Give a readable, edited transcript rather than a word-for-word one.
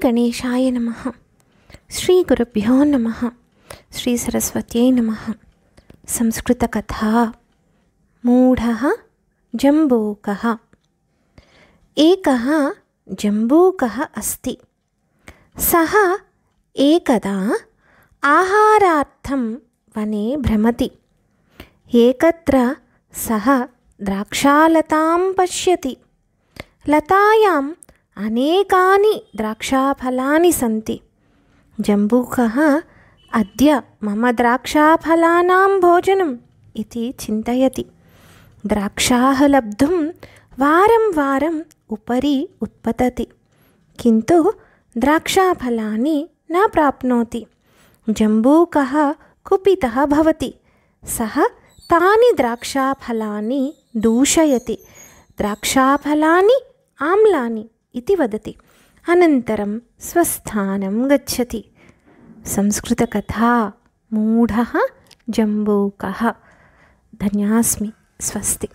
गणेशाय नमः। श्री गुरुभ्यो नमः। श्री सरस्वत्यै नमः। संस्कृतकथा। मूढः जम्बूकः। एकः जम्बूकः अस्ति। सः एकदा आहारार्थं वने भ्रमति। एकत्र सः द्राक्षालतां पश्यति। लतायाम् अनेकानि द्राक्षाफलानि सन्ति। जम्बूकः अद्य मम द्राक्षाफलानां भोजनम् इति चिन्तयति। द्राक्षाः लब्धुं वारं वारम् उपरि उत्पतति, किन्तु द्राक्षाफलानि न प्राप्नोति। जम्बूकः कुपितः भवति। सः तानि द्राक्षाफलानि दूषयति। द्राक्षाफलानि आम्लानि इति वदति। अनन्तरं स्वस्थानं गच्छति। संस्कृतकथा मूढः जम्बूकः। धन्यास्मि। स्वस्ति।